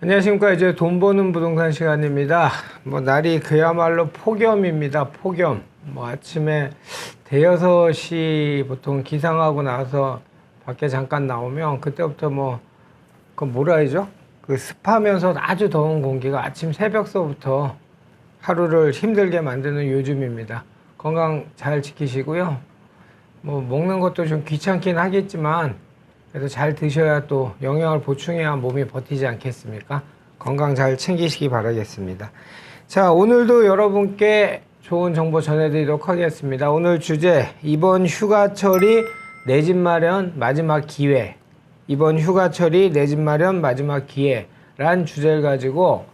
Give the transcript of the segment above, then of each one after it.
안녕하십니까. 이제 돈 버는 부동산 시간입니다. 날이 그야말로 폭염입니다. 폭염. 아침에 대여섯 시 보통 기상하고 나서 밖에 잠깐 나오면 그때부터 그 뭐라 하죠? 그 습하면서 아주 더운 공기가 아침 새벽서부터 하루를 힘들게 만드는 요즘입니다. 건강 잘 지키시고요. 먹는 것도 좀 귀찮긴 하겠지만 그래도 잘 드셔야 또 영양을 보충해야 몸이 버티지 않겠습니까? 건강 잘 챙기시기 바라겠습니다. 자, 오늘도 여러분께 좋은 정보 전해드리도록 하겠습니다. 오늘 주제, 이번 휴가철이 내 집 마련 마지막 기회. 이번 휴가철이 내 집 마련 마지막 기회란 주제를 가지고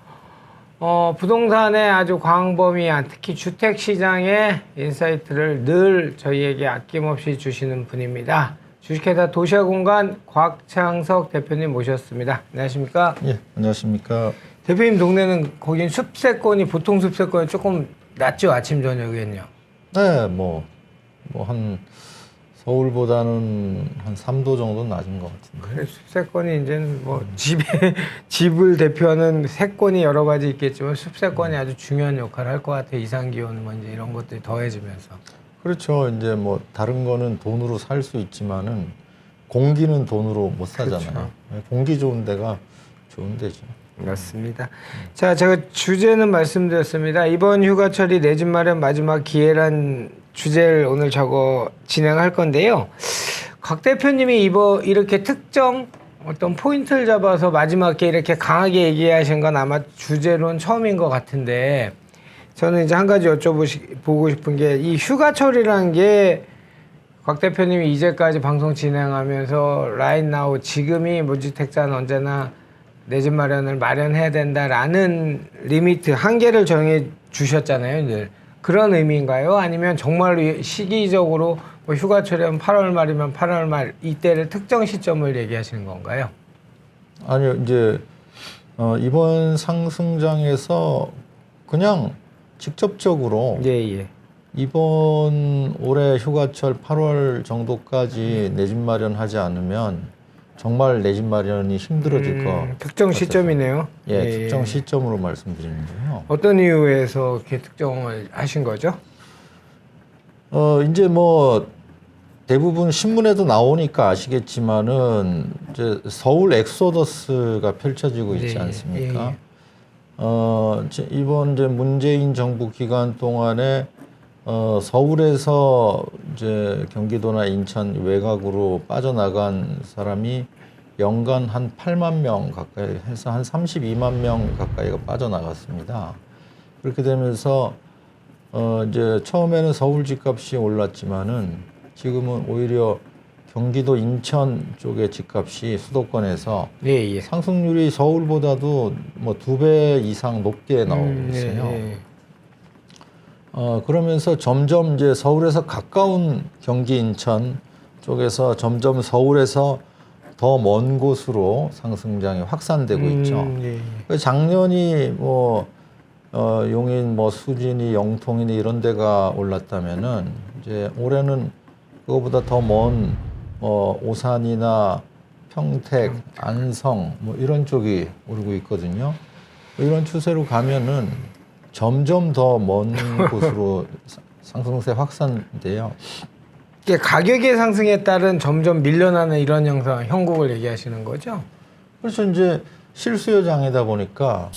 부동산의 아주 광범위한 특히 주택시장의 인사이트를 늘 저희에게 아낌없이 주시는 분입니다. 주식회사 도시아공간 곽창석 대표님 모셨습니다. 안녕하십니까? 예, 안녕하십니까? 대표님 동네는 거긴 숲세권이 보통 숲세권이 조금 낮죠, 아침 저녁에는요? 네, 한 서울보다는 한 3도 정도 낮은 것 같은데. 그래, 숲세권이 이제는 집을 대표하는 세권이 여러 가지 있겠지만 숲세권이 아주 중요한 역할을 할 것 같아요. 이상기온 이제 이런 것들이 더해지면서. 그렇죠. 이제 다른 거는 돈으로 살 수 있지만은 공기는 돈으로 못 사잖아요. 그렇죠. 공기 좋은 데가 좋은 데죠. 맞습니다. 자, 제가 주제는 말씀드렸습니다. 이번 휴가철이 내 집 마련 마지막 기회란 주제를 오늘 진행할 건데요. 곽 대표님이 이렇게 특정 어떤 포인트를 잡아서 마지막에 이렇게 강하게 얘기하신 건 아마 주제로는 처음인 것 같은데, 저는 이제 한 가지 여쭤보고 싶은 게, 이 휴가철이라는 게 곽 대표님이 이제까지 방송 진행하면서 라인 나우 지금이 무주택자는 언제나 내 집 마련을 마련해야 된다라는 리미트, 한계를 정해 주셨잖아요, 늘. 그런 의미인가요? 아니면 정말로 시기적으로 휴가철이면 8월 말이면 8월 말 이때를 특정 시점을 얘기하시는 건가요? 아니요, 이제 이번 상승장에서 그냥 직접적으로 예. 이번 올해 휴가철 8월 정도까지 내 집 마련하지 않으면 정말 내 집 마련이 힘들어질 것 특정 시점이네요. 예, 특정 시점으로 말씀드리는데요. 어떤 이유에서 이렇게 특정을 하신 거죠? 이제 대부분 신문에도 나오니까 아시겠지만은 이제 서울 엑소더스가 펼쳐지고 있지 않습니까? 이번 이제 문재인 정부 기간 동안에 서울에서 이제 경기도나 인천 외곽으로 빠져나간 사람이 연간 한 8만 명 가까이 해서 한 32만 명 가까이가 빠져나갔습니다. 그렇게 되면서 이제 처음에는 서울 집값이 올랐지만은 지금은 오히려 경기도 인천 쪽의 집값이 수도권에서 상승률이 서울보다도 2배 이상 높게 나오고 있어요. 그러면서 점점 이제 서울에서 가까운 경기 인천 쪽에서 점점 서울에서 더 먼 곳으로 상승장이 확산되고 있죠. 작년이 용인, 수진이, 영통이니 이런 데가 올랐다면은 이제 올해는 그거보다 더 먼 오산이나 평택, 안성 이런 쪽이 오르고 있거든요. 이런 추세로 가면은 점점 더 먼 곳으로 상승세 확산돼요. 이게 가격의 상승에 따른 점점 밀려나는 이런 형국을 얘기하시는 거죠? 그래서 이제 실수요 장이다 보니까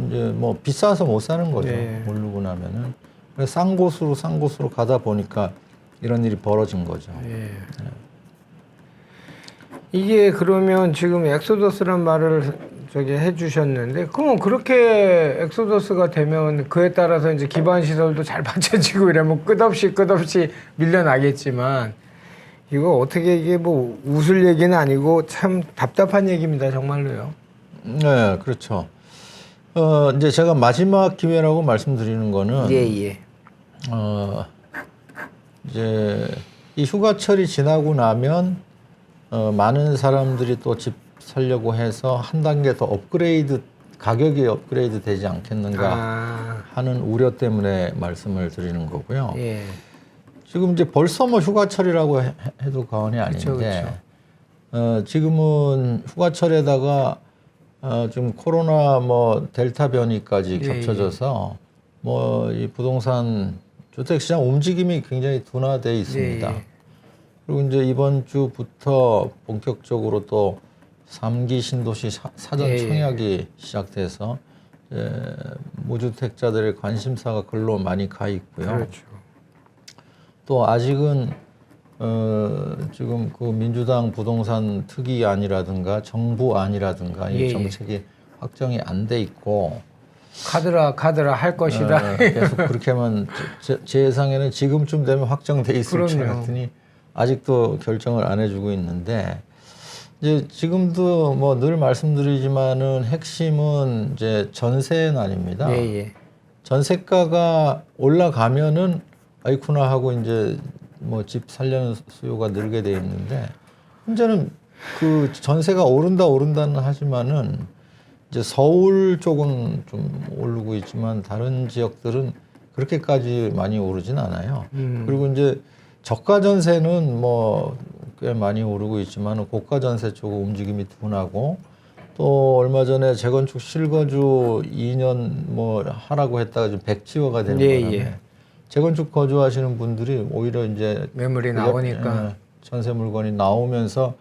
이제 비싸서 못 사는 거죠. 오르고 나면은. 그래서 싼 곳으로 가다 보니까 이런 일이 벌어진 거죠. 이게 그러면 지금 엑소더스란 말을 해주셨는데, 그럼 그렇게 엑소더스가 되면 그에 따라서 이제 기반 시설도 잘 받쳐지고 이러면 끝없이 밀려나겠지만, 이거 어떻게 이게 웃을 얘기는 아니고 참 답답한 얘기입니다, 정말로요. 네, 그렇죠. 이제 제가 마지막 기회라고 말씀드리는 거는 예. 이제 이 휴가철이 지나고 나면 많은 사람들이 또 집 살려고 해서 한 단계 더 가격이 업그레이드 되지 않겠는가 하는 우려 때문에 말씀을 드리는 거고요. 예. 지금 이제 벌써 뭐 휴가철이라고 해도 과언이 아닌데, 지금은 휴가철에다가 지금 코로나 뭐 델타 변이까지 겹쳐져서 뭐 이 부동산 주택시장 움직임이 굉장히 둔화돼 있습니다. 그리고 이제 이번 주부터 본격적으로 또 3기 신도시 사전 청약이 시작돼서 무주택자들의 관심사가 글로 많이 가 있고요. 그렇죠. 또 아직은 지금 그 민주당 부동산 특위안이라든가 정부안이라든가 이 정책이 확정이 안 돼 있고 가더라 할 것이다. 계속 그렇게 하면 제 예상에는 지금쯤 되면 확정돼 있을 줄 알았더니 아직도 결정을 안 해주고 있는데 이제 지금도 뭐 늘 말씀드리지만은 핵심은 이제 전세난입니다. 전세가가 올라가면은 아이쿠나 하고 이제 뭐 집 살려는 수요가 늘게 돼 있는데 현재는 그 전세가 오른다는 하지만은 이제 서울 쪽은 좀 오르고 있지만 다른 지역들은 그렇게까지 많이 오르진 않아요. 그리고 이제 저가 전세는 뭐 꽤 많이 오르고 있지만 고가 전세 쪽 움직임이 둔하고 또 얼마 전에 재건축 실거주 2년 뭐 하라고 했다가 좀 백지화가 되는 바람에 재건축 거주하시는 분들이 오히려 이제 매물이 나오니까 전세 물건이 나오면서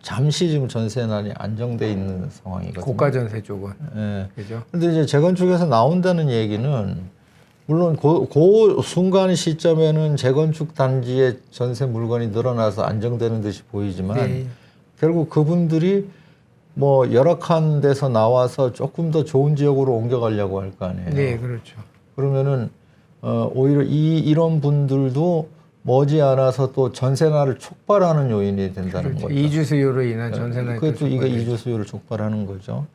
잠시 지금 전세난이 안정돼 있는 상황이거든요. 고가 전세 쪽은. 그죠? 근데 이제 재건축에서 나온다는 얘기는 물론 그 순간 시점에는 재건축 단지의 전세 물건이 늘어나서 안정되는 듯이 보이지만 결국 그분들이 뭐 열악한 데서 나와서 조금 더 좋은 지역으로 옮겨가려고 할 거 아니에요. 네, 그렇죠. 그러면은 오히려 이런 분들도 머지않아서 또 전세난을 촉발하는 요인이 된다는 거죠. 이주 수요로 인한 전세난. 그것도 이거 이주 수요를 촉발하는 거죠.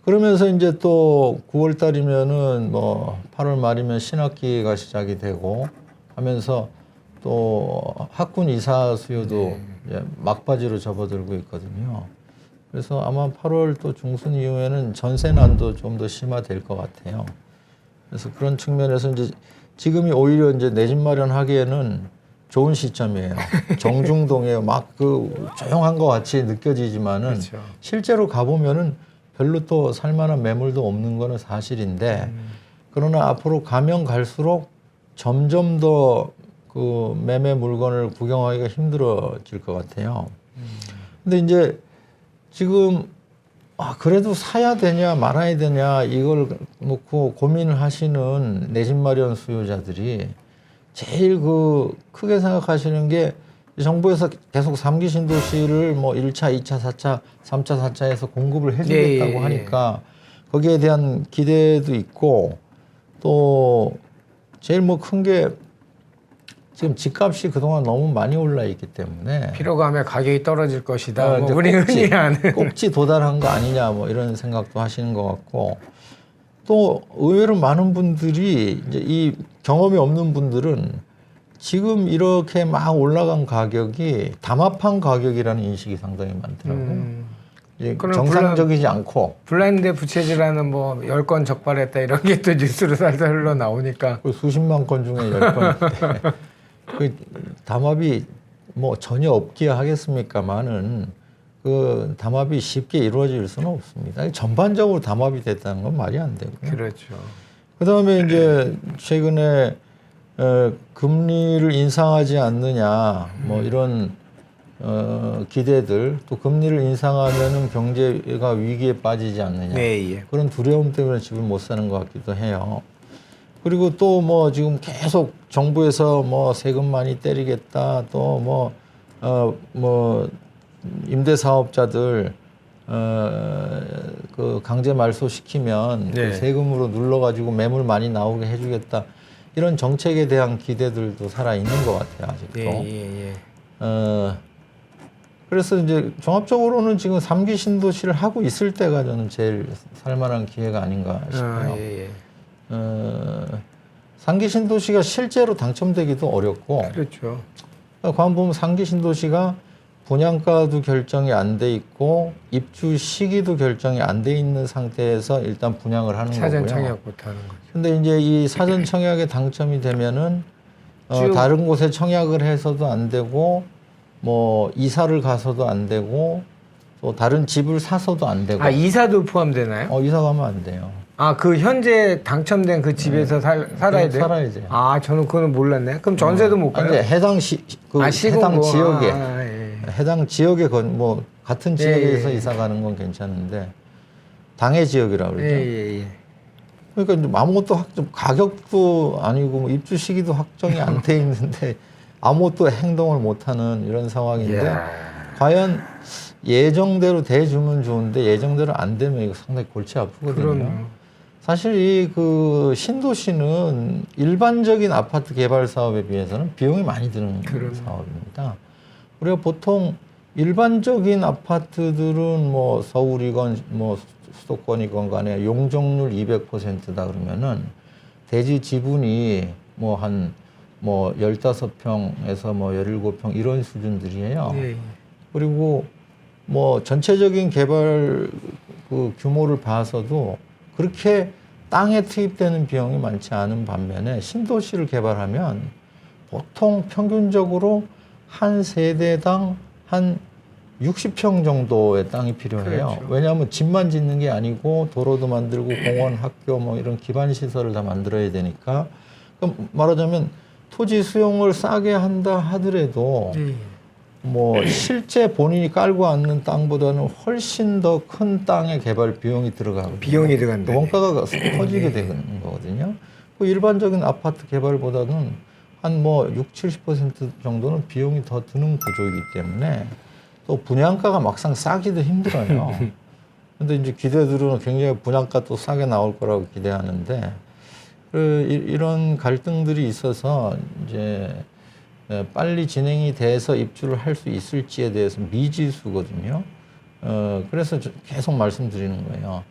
그러면서 이제 또 9월 달이면은 뭐 8월 말이면 신학기가 시작이 되고 하면서 또 학군 이사 수요도 이제 막바지로 접어들고 있거든요. 그래서 아마 8월 또 중순 이후에는 전세난도 좀 더 심화될 것 같아요. 그래서 그런 측면에서 이제 지금이 오히려 이제 내 집 마련하기에는 좋은 시점이에요. 정중동에 막 그 조용한 것 같이 느껴지지만은 실제로 가보면은 별로 또 살만한 매물도 없는 거는 사실인데 그러나 앞으로 가면 갈수록 점점 더 그 매매 물건을 구경하기가 힘들어질 것 같아요. 근데 이제 지금 그래도 사야 되냐 말아야 되냐 이걸 놓고 고민을 하시는 내 집 마련 수요자들이 제일 그 크게 생각하시는 게 정부에서 계속 3기 신도시를 뭐 1차, 2차, 4차, 3차, 4차에서 공급을 해주겠다고 하니까 거기에 대한 기대도 있고 또 제일 뭐 큰 게 지금 집값이 그동안 너무 많이 올라 있기 때문에 필요감에 가격이 떨어질 것이다. 뭐 우리 흔히 아는 꼭지 도달한 거 아니냐 뭐 이런 생각도 하시는 것 같고 또 의외로 많은 분들이 이제 이 경험이 없는 분들은 지금 이렇게 막 올라간 가격이 담합한 가격이라는 인식이 상당히 많더라고요. 정상적이지 않고 블라인드 부채질하는 뭐 10건 적발했다 이런 게 또 뉴스로 살살 흘러 나오니까 수십만 건 중에 10건인데 그 담합이 뭐 전혀 없기야 하겠습니까만은 그 담합이 쉽게 이루어질 수는 없습니다. 전반적으로 담합이 됐다는 건 말이 안 되고요. 그렇죠. 그다음에 이제 최근에 금리를 인상하지 않느냐 뭐 이런 기대들 또 금리를 인상하면은 경제가 위기에 빠지지 않느냐 그런 두려움 때문에 집을 못 사는 것 같기도 해요. 그리고 또 뭐 지금 계속 정부에서 뭐 세금 많이 때리겠다 또 뭐 임대 사업자들 그 강제 말소시키면 그 세금으로 눌러가지고 매물 많이 나오게 해주겠다 이런 정책에 대한 기대들도 살아 있는 것 같아요 아직도. 그래서 이제 종합적으로는 지금 3기 신도시를 하고 있을 때가 저는 제일 살만한 기회가 아닌가 싶어요. 예. 3기 신도시가 실제로 당첨되기도 어렵고, 그렇죠. 과연 보면 3기 신도시가 분양가도 결정이 안 돼 있고 입주 시기도 결정이 안 돼 있는 상태에서 일단 분양을 하는 사전 거고요. 청약 못 하는 거죠. 근데 이제 이 사전 청약에 당첨이 되면은 쭉. 다른 곳에 청약을 해서도 안 되고 뭐 이사를 가서도 안 되고 또 다른 집을 사서도 안 되고. 아, 이사도 포함되나요? 이사 가면 안 돼요. 아, 그 현재 당첨된 그 집에서 살아야 돼요? 살아야 돼요. 아, 저는 그거는 몰랐네. 그럼 전세도 못 가요? 이제 해당 해당 지역에 해당 지역에 뭐 같은 지역에서 이사 가는 건 괜찮은데 당해 지역이라고 그러죠. 예. 그러니까 이제 아무것도 가격도 아니고 뭐 입주 시기도 확정이 안 돼 있는데 아무것도 행동을 못 하는 이런 상황인데 과연 예정대로 돼주면 좋은데 예정대로 안 되면 이거 상당히 골치 아프거든요. 그럼요. 사실 이 그 신도시는 일반적인 아파트 개발 사업에 비해서는 비용이 많이 드는 사업입니다. 우리가 보통 일반적인 아파트들은 뭐 서울이건 뭐 수도권이건 간에 용적률 200%다 그러면은 대지 지분이 뭐 한 뭐 15평에서 뭐 17평 이런 수준들이에요. 예. 그리고 뭐 전체적인 개발 그 규모를 봐서도 그렇게 땅에 투입되는 비용이 많지 않은 반면에 신도시를 개발하면 보통 평균적으로 한 세대당 한 60평 정도의 땅이 필요해요. 그렇죠. 왜냐하면 집만 짓는 게 아니고 도로도 만들고 공원, 학교 뭐 이런 기반 시설을 다 만들어야 되니까. 그럼 말하자면 토지 수용을 싸게 한다 하더라도 뭐 실제 본인이 깔고 앉는 땅보다는 훨씬 더 큰 땅의 개발 비용이 들어가고 비용이 들어간다. 원가가 커지게 되는 거거든요. 그 일반적인 아파트 개발보다는 한 뭐 60-70% 정도는 비용이 더 드는 구조이기 때문에 또 분양가가 막상 싸기도 힘들어요. 근데 이제 기대들은 굉장히 분양가 또 싸게 나올 거라고 기대하는데 이런 갈등들이 있어서 이제 빨리 진행이 돼서 입주를 할 수 있을지에 대해서 미지수거든요. 그래서 계속 말씀드리는 거예요.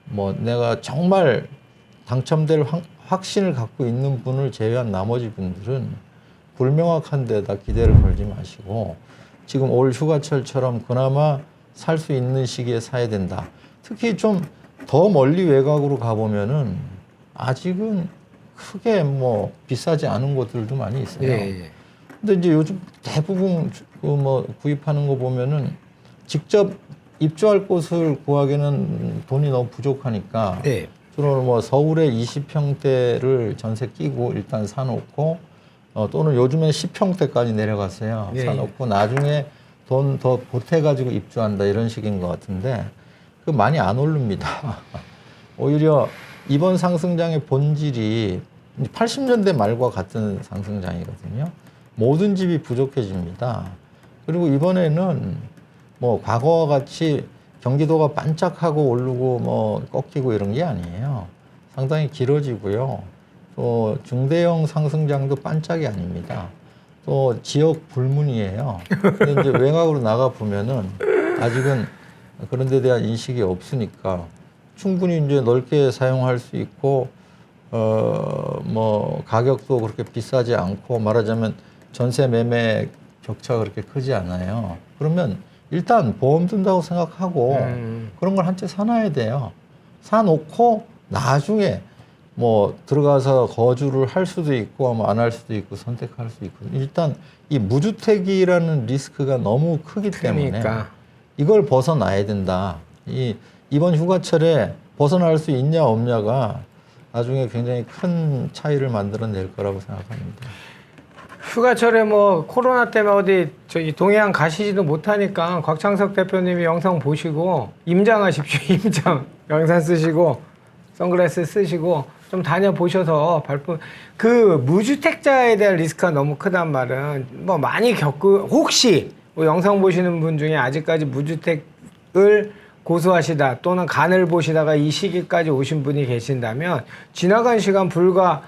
뭐 내가 정말 당첨될 확신을 갖고 있는 분을 제외한 나머지 분들은 불명확한 데다 기대를 걸지 마시고 지금 올 휴가철처럼 그나마 살 수 있는 시기에 사야 된다. 특히 좀 더 멀리 외곽으로 가보면은 아직은 크게 뭐 비싸지 않은 곳들도 많이 있어요. 근데 이제 요즘 대부분 뭐 구입하는 거 보면은 직접 입주할 곳을 구하기는 돈이 너무 부족하니까 주로 뭐 서울에 20평대를 전세 끼고 일단 사놓고 또는 요즘엔 10평대까지 내려갔어요. 사놓고 나중에 돈 더 보태가지고 입주한다 이런 식인 것 같은데 그 많이 안 오릅니다. 오히려 이번 상승장의 본질이 80년대 말과 같은 상승장이거든요. 모든 집이 부족해집니다. 그리고 이번에는 뭐 과거와 같이 경기도가 반짝하고 오르고 뭐 꺾이고 이런 게 아니에요. 상당히 길어지고요. 또 중대형 상승장도 반짝이 아닙니다. 또 지역 불문이에요. 근데 이제 외곽으로 나가 보면은 아직은 그런 데 대한 인식이 없으니까 충분히 이제 넓게 사용할 수 있고 뭐 가격도 그렇게 비싸지 않고 말하자면 전세 매매 격차가 그렇게 크지 않아요. 그러면 일단 보험 든다고 생각하고 그런 걸 한 채 사놔야 돼요. 사놓고 나중에 뭐 들어가서 거주를 할 수도 있고 뭐 안 할 수도 있고 선택할 수 있고 일단 이 무주택이라는 리스크가 너무 크기 때문에 이걸 벗어나야 된다. 이번 휴가철에 벗어날 수 있냐 없냐가 나중에 굉장히 큰 차이를 만들어낼 거라고 생각합니다. 휴가철에 뭐 코로나 때문에 어디 저기 동해안 가시지도 못하니까 곽창석 대표님이 영상 보시고 임장하십시오. 임장 영상 쓰시고 선글라스 쓰시고 좀 다녀보셔서 발품 그 무주택자에 대한 리스크가 너무 크단 말은 뭐 많이 혹시 뭐 영상 보시는 분 중에 아직까지 무주택을 고수하시다 또는 간을 보시다가 이 시기까지 오신 분이 계신다면 지나간 시간 불과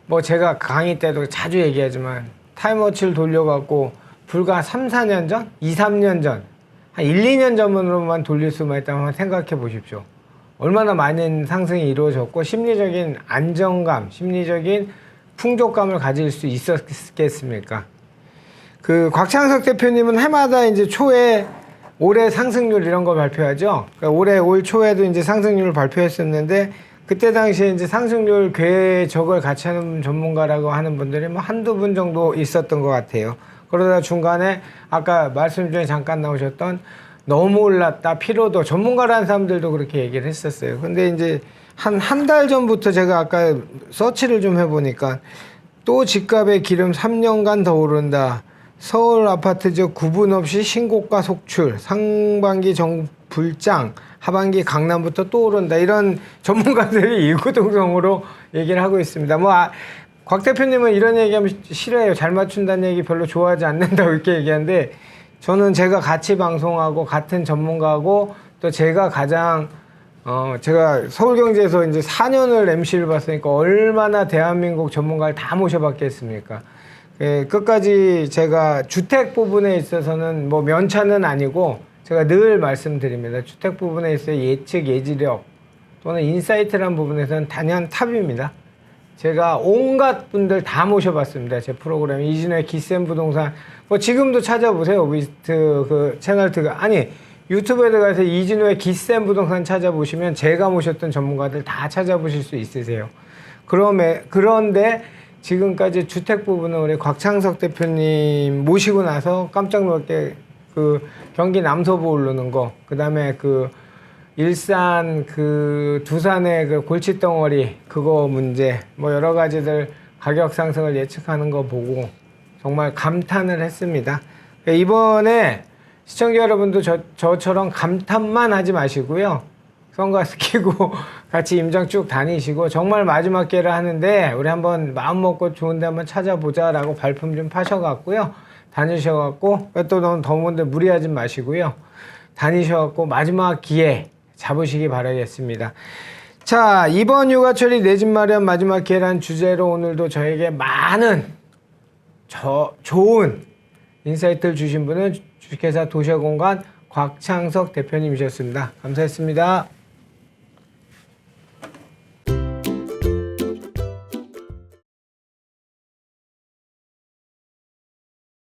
뭐 제가 강의 때도 자주 얘기하지만 타임워치를 돌려갖고 불과 3, 4년 전? 2, 3년 전 한 1, 2년 전으로만 돌릴 수만 있다면 한번 생각해 보십시오. 얼마나 많은 상승이 이루어졌고 심리적인 안정감, 심리적인 풍족감을 가질 수 있었겠습니까? 그 곽창석 대표님은 해마다 이제 초에 올해 상승률 이런 거 발표하죠. 그러니까 올 초에도 이제 상승률을 발표했었는데 그때 당시에 이제 상승률 궤적을 같이 하는 전문가라고 하는 분들이 뭐 한두 분 정도 있었던 것 같아요. 그러다 중간에 아까 말씀 중에 잠깐 나오셨던 너무 올랐다, 피로도, 전문가라는 사람들도 그렇게 얘기를 했었어요. 근데 이제 한 달 전부터 제가 아까 서치를 좀 해보니까 또 집값의 기름 3년간 더 오른다. 서울 아파트적 구분 없이 신고가 속출, 상반기 불장, 하반기 강남부터 또 오른다. 이런 전문가들이 일구동성으로 얘기를 하고 있습니다. 곽 대표님은 이런 얘기하면 싫어해요. 잘 맞춘다는 얘기 별로 좋아하지 않는다고 이렇게 얘기하는데 저는 제가 같이 방송하고 같은 전문가하고 또 제가 가장 제가 서울경제에서 이제 4년을 MC를 봤으니까 얼마나 대한민국 전문가를 다 모셔봤겠습니까? 예, 끝까지 제가 주택 부분에 있어서는 뭐 면차는 아니고 제가 늘 말씀드립니다. 주택 부분에 있어 예측, 예지력 또는 인사이트라는 부분에서는 단연 탑입니다. 제가 온갖 분들 다 모셔봤습니다. 제 프로그램 이진우의 기센 부동산 뭐 지금도 찾아보세요. 그 채널 아니 유튜브에 들어가서 이진우의 기센 부동산 찾아보시면 제가 모셨던 전문가들 다 찾아보실 수 있으세요. 그런데 지금까지 주택 부분은 우리 곽창석 대표님 모시고 나서 깜짝 놀랍게 그 경기 남서부 오르는 거, 그 다음에 그 일산 그 두산의 그 골칫덩어리 그거 문제 뭐 여러 가지들 가격 상승을 예측하는 거 보고 정말 감탄을 했습니다. 이번에 시청자 여러분도 저처럼 감탄만 하지 마시고요. 선글라스 끼고 같이 임장 쭉 다니시고 정말 마지막 기회를 하는데 우리 한번 마음 먹고 좋은 데 한번 찾아보자라고 발품 좀 파셔갖고요. 다니셔갖고 또 너무 더운데 무리하지 마시고요. 다니셔갖고 마지막 기회 잡으시기 바라겠습니다. 자, 이번 휴가철이 내 집 마련 마지막 기회라는 주제로 오늘도 저에게 많은 좋은 인사이트를 주신 분은 주식회사 도시공간 곽창석 대표님이셨습니다. 감사했습니다.